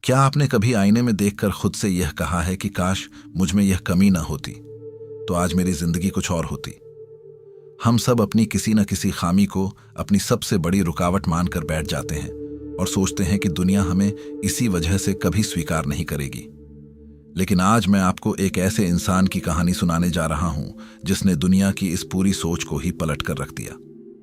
क्या आपने कभी आईने में देखकर खुद से यह कहा है कि काश मुझ में यह कमी ना होती, तो आज मेरी जिंदगी कुछ और होती। हम सब अपनी किसी न किसी खामी को अपनी सबसे बड़ी रुकावट मानकर बैठ जाते हैं और सोचते हैं कि दुनिया हमें इसी वजह से कभी स्वीकार नहीं करेगी। लेकिन आज मैं आपको एक ऐसे इंसान की कहानी सुनाने जा रहा हूं जिसने दुनिया की इस पूरी सोच को ही पलट कर रख दिया।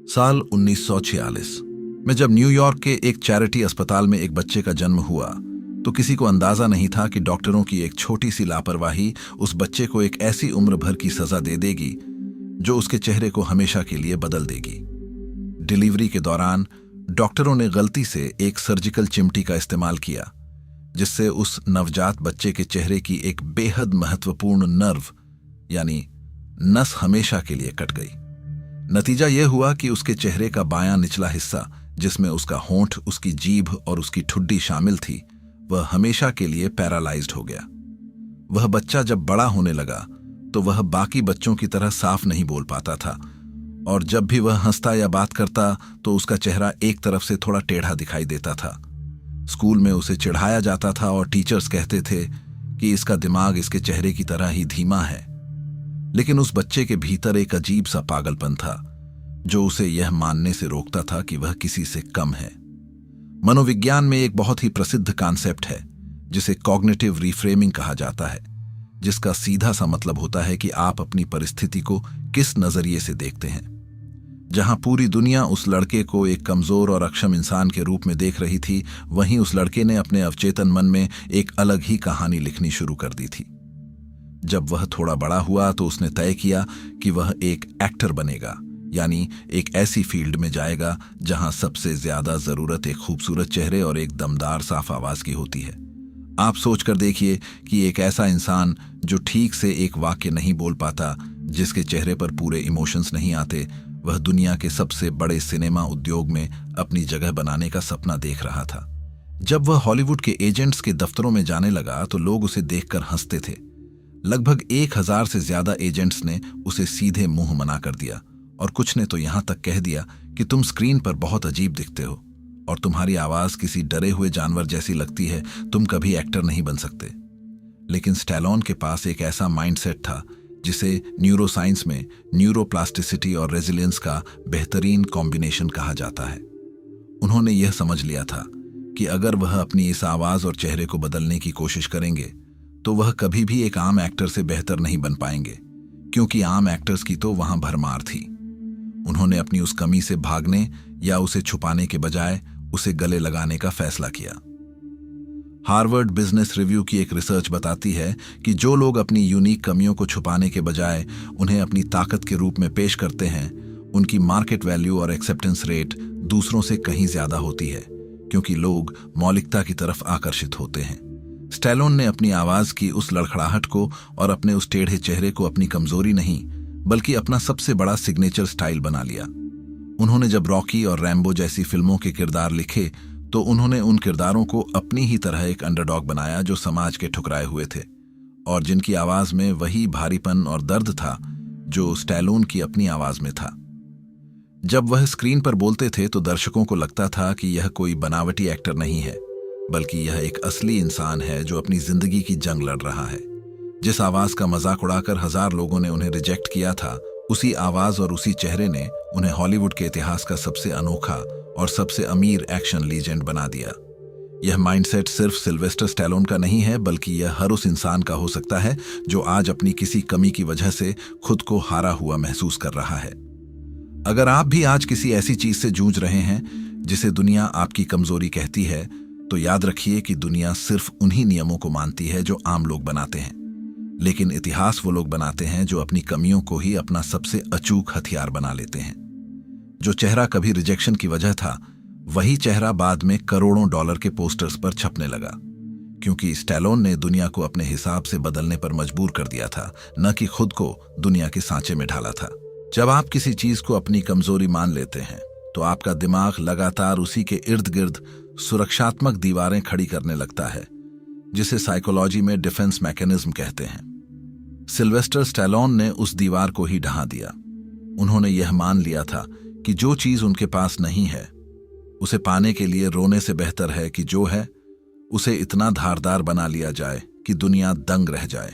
साल 1946 में जब न्यूयॉर्क के एक चैरिटी अस्पताल में एक बच्चे का जन्म हुआ तो किसी को अंदाजा नहीं था कि डॉक्टरों की एक छोटी सी लापरवाही उस बच्चे को एक ऐसी उम्र भर की सजा दे देगी जो उसके चेहरे को हमेशा के लिए बदल देगी। डिलीवरी के दौरान डॉक्टरों ने गलती से एक सर्जिकल चिमटी का इस्तेमाल किया जिससे उस नवजात बच्चे के चेहरे की एक बेहद महत्वपूर्ण नर्व यानी नस हमेशा के लिए कट गई। नतीजा यह हुआ कि उसके चेहरे का बायां निचला हिस्सा, जिसमें उसका होंठ, उसकी जीभ और उसकी ठुड्डी शामिल थी, वह हमेशा के लिए पैरालाइज्ड हो गया। वह बच्चा जब बड़ा होने लगा तो वह बाकी बच्चों की तरह साफ नहीं बोल पाता था और जब भी वह हंसता या बात करता तो उसका चेहरा एक तरफ से थोड़ा टेढ़ा दिखाई देता था। स्कूल में उसे चिढ़ाया जाता था और टीचर्स कहते थे कि इसका दिमाग इसके चेहरे की तरह ही धीमा है। लेकिन उस बच्चे के भीतर एक अजीब सा पागलपन था जो उसे यह मानने से रोकता था कि वह किसी से कम है। मनोविज्ञान में एक बहुत ही प्रसिद्ध कॉन्सेप्ट है जिसे कॉग्निटिव रिफ्रेमिंग कहा जाता है, जिसका सीधा सा मतलब होता है कि आप अपनी परिस्थिति को किस नजरिए से देखते हैं। जहां पूरी दुनिया उस लड़के को एक कमजोर और अक्षम इंसान के रूप में देख रही थी, वहीं उस लड़के ने अपने अवचेतन मन में एक अलग ही कहानी लिखनी शुरू कर दी थी। जब वह थोड़ा बड़ा हुआ तो उसने तय किया कि वह एक एक्टर बनेगा, यानी एक ऐसी फील्ड में जाएगा जहां सबसे ज्यादा जरूरत एक खूबसूरत चेहरे और एक दमदार साफ आवाज की होती है। आप सोच कर देखिए कि एक ऐसा इंसान जो ठीक से एक वाक्य नहीं बोल पाता, जिसके चेहरे पर पूरे इमोशंस नहीं आते, वह दुनिया के सबसे बड़े सिनेमा उद्योग में अपनी जगह बनाने का सपना देख रहा था। जब वह हॉलीवुड के एजेंट्स के दफ्तरों में जाने लगा तो लोग उसे देखकर हंसते थे। लगभग 1000 से ज्यादा एजेंट्स ने उसे सीधे मुंह मना कर दिया और कुछ ने तो यहां तक कह दिया कि तुम स्क्रीन पर बहुत अजीब दिखते हो और तुम्हारी आवाज किसी डरे हुए जानवर जैसी लगती है, तुम कभी एक्टर नहीं बन सकते। लेकिन स्टैलोन के पास एक ऐसा माइंडसेट था जिसे न्यूरोसाइंस में न्यूरोप्लास्टिसिटी और रेजिलियंस का बेहतरीन कॉम्बिनेशन कहा जाता है। उन्होंने यह समझ लिया था कि अगर वह अपनी इस आवाज और चेहरे को बदलने की कोशिश करेंगे तो वह कभी भी एक आम एक्टर से बेहतर नहीं बन पाएंगे, क्योंकि आम एक्टर्स की तो वहां भरमार थी। उन्होंने अपनी उस कमी से भागने या उसे छुपाने के बजाय उसे गले लगाने का फैसला किया। हार्वर्ड बिजनेस रिव्यू की एक रिसर्च बताती है कि जो लोग अपनी यूनिक कमियों को छुपाने के बजाय उन्हें अपनी ताकत के रूप में पेश करते हैं, उनकी मार्केट वैल्यू और एक्सेप्टेंस रेट दूसरों से कहीं ज्यादा होती है, क्योंकि लोग मौलिकता की तरफ आकर्षित होते हैं। स्टैलोन ने अपनी आवाज की उस लड़खड़ाहट को और अपने उस टेढ़े चेहरे को अपनी कमजोरी नहीं बल्कि अपना सबसे बड़ा सिग्नेचर स्टाइल बना लिया। उन्होंने जब रॉकी और रैम्बो जैसी फिल्मों के किरदार लिखे तो उन्होंने उन किरदारों को अपनी ही तरह एक अंडरडॉग बनाया जो समाज के ठुकराए हुए थे और जिनकी आवाज में वही भारीपन और दर्द था जो स्टैलोन की अपनी आवाज में था। जब वह स्क्रीन पर बोलते थे तो दर्शकों को लगता था कि यह कोई बनावटी एक्टर नहीं है, बल्कि यह एक असली इंसान है जो अपनी जिंदगी की जंग लड़ रहा है। जिस आवाज का मजाक उड़ाकर 1000 लोगों ने उन्हें रिजेक्ट किया था, उसी आवाज और उसी चेहरे ने उन्हें हॉलीवुड के इतिहास का सबसे अनोखा और सबसे अमीर एक्शन लीजेंड बना दिया। यह माइंडसेट सिर्फ सिल्वेस्टर स्टैलोन का नहीं है, बल्कि यह हर उस इंसान का हो सकता है जो आज अपनी किसी कमी की वजह से खुद को हारा हुआ महसूस कर रहा है। अगर आप भी आज किसी ऐसी चीज से जूझ रहे हैं जिसे दुनिया आपकी कमजोरी कहती है, तो याद रखिए कि दुनिया सिर्फ उन्हीं नियमों को मानती है जो आम लोग बनाते हैं, लेकिन इतिहास वो लोग बनाते हैं जो अपनी कमियों को ही अपना सबसे अचूक हथियार बना लेते हैं। जो चेहरा कभी रिजेक्शन की वजह था, वही चेहरा बाद में करोड़ों डॉलर के पोस्टर्स पर छपने लगा, क्योंकि स्टैलोन ने दुनिया को अपने हिसाब से बदलने पर मजबूर कर दिया था, न कि खुद को दुनिया के सांचे में ढाला था। जब आप किसी चीज को अपनी कमजोरी मान लेते हैं तो आपका दिमाग लगातार उसी के इर्द गिर्द सुरक्षात्मक दीवारें खड़ी करने लगता है, जिसे साइकोलॉजी में डिफेंस मैकेनिज्म कहते हैं। सिल्वेस्टर स्टैलोन ने उस दीवार को ही ढहा दिया। उन्होंने यह मान लिया था कि जो चीज उनके पास नहीं है, उसे पाने के लिए रोने से बेहतर है कि जो है उसे इतना धारदार बना लिया जाए कि दुनिया दंग रह जाए।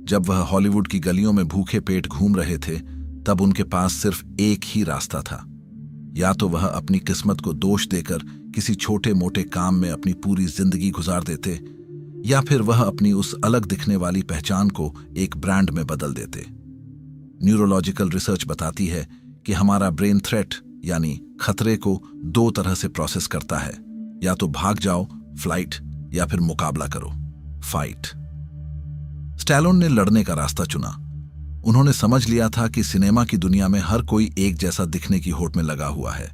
जब वह हॉलीवुड की गलियों में भूखे पेट घूम रहे थे, तब उनके पास सिर्फ एक ही रास्ता था। या तो वह अपनी किस्मत को दोष देकर किसी छोटे मोटे काम में अपनी पूरी जिंदगी गुजार देते, या फिर वह अपनी उस अलग दिखने वाली पहचान को एक ब्रांड में बदल देते। न्यूरोलॉजिकल रिसर्च बताती है कि हमारा ब्रेन थ्रेट यानी खतरे को दो तरह से प्रोसेस करता है, या तो भाग जाओ फ्लाइट, या फिर मुकाबला करो फाइट। स्टैलोन ने लड़ने का रास्ता चुना। उन्होंने समझ लिया था कि सिनेमा की दुनिया में हर कोई एक जैसा दिखने की होड़ में लगा हुआ है।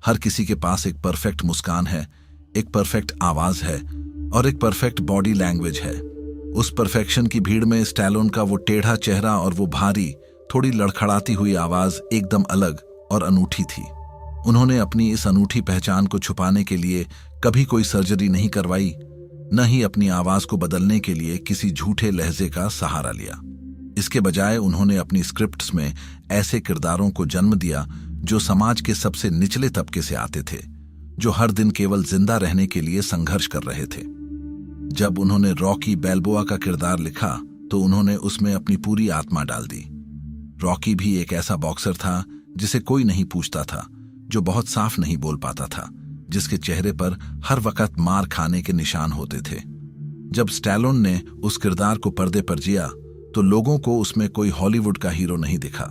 हर किसी के पास एक परफेक्ट मुस्कान है, एक परफेक्ट आवाज है और एक परफेक्ट बॉडी लैंग्वेज है। उस परफेक्शन की भीड़ में स्टैलोन का वो टेढ़ा चेहरा और वो भारी, थोड़ी लड़खड़ाती हुई आवाज एकदम अलग और अनूठी थी। उन्होंने अपनी इस अनूठी पहचान को छुपाने के लिए कभी कोई सर्जरी नहीं करवाई, न ही अपनी आवाज को बदलने के लिए किसी झूठे लहजे का सहारा लिया। इसके बजाय उन्होंने अपनी स्क्रिप्ट्स में ऐसे किरदारों को जन्म दिया जो समाज के सबसे निचले तबके से आते थे, जो हर दिन केवल जिंदा रहने के लिए संघर्ष कर रहे थे। जब उन्होंने रॉकी बैल्बोआ का किरदार लिखा तो उन्होंने उसमें अपनी पूरी आत्मा डाल दी। रॉकी भी एक ऐसा बॉक्सर था जिसे कोई नहीं पूछता था, जो बहुत साफ नहीं बोल पाता था, जिसके चेहरे पर हर वक्त मार खाने के निशान होते थे। जब स्टैलोन ने उस किरदार को पर्दे पर जिया तो लोगों को उसमें कोई हॉलीवुड का हीरो नहीं दिखा,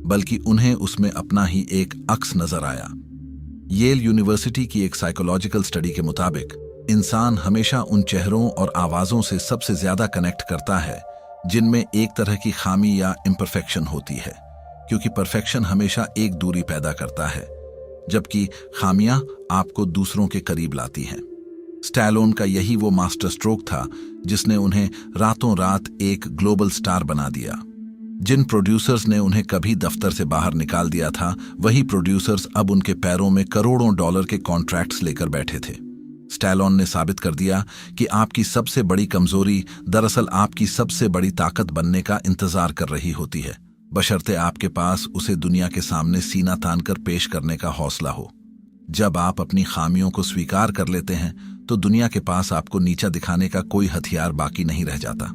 बल्कि उन्हें उसमें अपना ही एक अक्स नजर आया। येल यूनिवर्सिटी की एक साइकोलॉजिकल स्टडी के मुताबिक इंसान हमेशा उन चेहरों और आवाजों से सबसे ज्यादा कनेक्ट करता है जिनमें एक तरह की खामी या इम्परफेक्शन होती है, क्योंकि परफेक्शन हमेशा एक दूरी पैदा करता है, जबकि खामियां आपको दूसरों के करीब लाती हैं। स्टैलोन का यही वो मास्टर स्ट्रोक था जिसने उन्हें रातों रात एक ग्लोबल स्टार बना दिया। जिन प्रोड्यूसर्स ने उन्हें कभी दफ्तर से बाहर निकाल दिया था, वही प्रोड्यूसर्स अब उनके पैरों में करोड़ों डॉलर के कॉन्ट्रैक्ट्स लेकर बैठे थे। स्टैलोन ने साबित कर दिया कि आपकी सबसे बड़ी कमजोरी दरअसल आपकी सबसे बड़ी ताकत बनने का इंतजार कर रही होती है, बशर्ते आपके पास उसे दुनिया के सामने सीना तानकर पेश करने का हौसला हो। जब आप अपनी खामियों को स्वीकार कर लेते हैं तो दुनिया के पास आपको नीचा दिखाने का कोई हथियार बाकी नहीं रह जाता।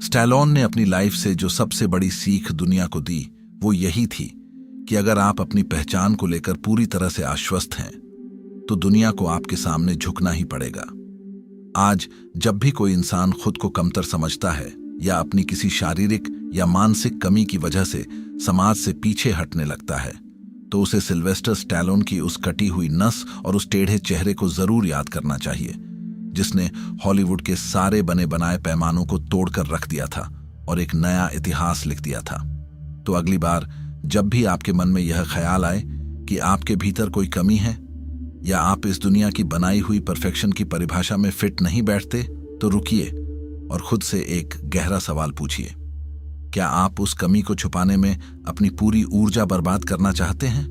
स्टैलोन ने अपनी लाइफ से जो सबसे बड़ी सीख दुनिया को दी वो यही थी कि अगर आप अपनी पहचान को लेकर पूरी तरह से आश्वस्त हैं तो दुनिया को आपके सामने झुकना ही पड़ेगा। आज जब भी कोई इंसान खुद को कमतर समझता है या अपनी किसी शारीरिक या मानसिक कमी की वजह से समाज से पीछे हटने लगता है, तो उसे सिल्वेस्टर स्टैलोन की उस कटी हुई नस और उस टेढ़े चेहरे को जरूर याद करना चाहिए, जिसने हॉलीवुड के सारे बने बनाए पैमानों को तोड़कर रख दिया था और एक नया इतिहास लिख दिया था। तो अगली बार जब भी आपके मन में यह ख्याल आए कि आपके भीतर कोई कमी है या आप इस दुनिया की बनाई हुई परफेक्शन की परिभाषा में फिट नहीं बैठते, तो रुकिए और खुद से एक गहरा सवाल पूछिए, क्या आप उस कमी को छुपाने में अपनी पूरी ऊर्जा बर्बाद करना चाहते हैं,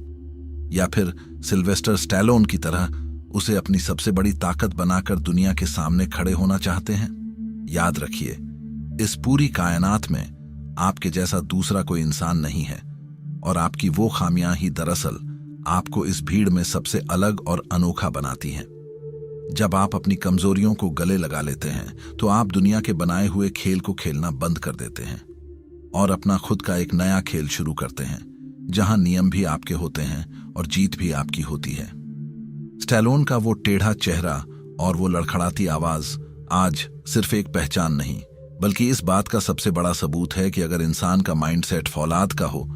या फिर सिल्वेस्टर स्टैलोन की तरह उसे अपनी सबसे बड़ी ताकत बनाकर दुनिया के सामने खड़े होना चाहते हैं? याद रखिए, इस पूरी कायनात में आपके जैसा दूसरा कोई इंसान नहीं है और आपकी वो खामियां ही दरअसल आपको इस भीड़ में सबसे अलग और अनोखा बनाती हैं। जब आप अपनी कमजोरियों को गले लगा लेते हैं तो आप दुनिया के बनाए हुए खेल को खेलना बंद कर देते हैं और अपना खुद का एक नया खेल शुरू करते हैं, जहां नियम भी आपके होते हैं और जीत भी आपकी होती है। स्टैलोन का वो टेढ़ा चेहरा और वो लड़खड़ाती आवाज आज सिर्फ एक पहचान नहीं, बल्कि इस बात का सबसे बड़ा सबूत है कि अगर इंसान का माइंडसेट फौलाद का हो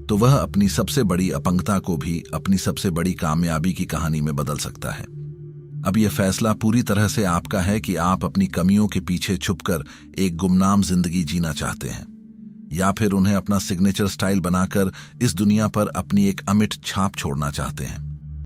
तो वह अपनी सबसे बड़ी अपंगता को भी अपनी सबसे बड़ी कामयाबी की कहानी में बदल सकता है। अब यह फैसला पूरी तरह से आपका है कि आप अपनी कमियों के पीछे छुपकर एक गुमनाम जिंदगी जीना चाहते हैं, या फिर उन्हें अपना सिग्नेचर स्टाइल बनाकर इस दुनिया पर अपनी एक अमिट छाप छोड़ना चाहते हैं।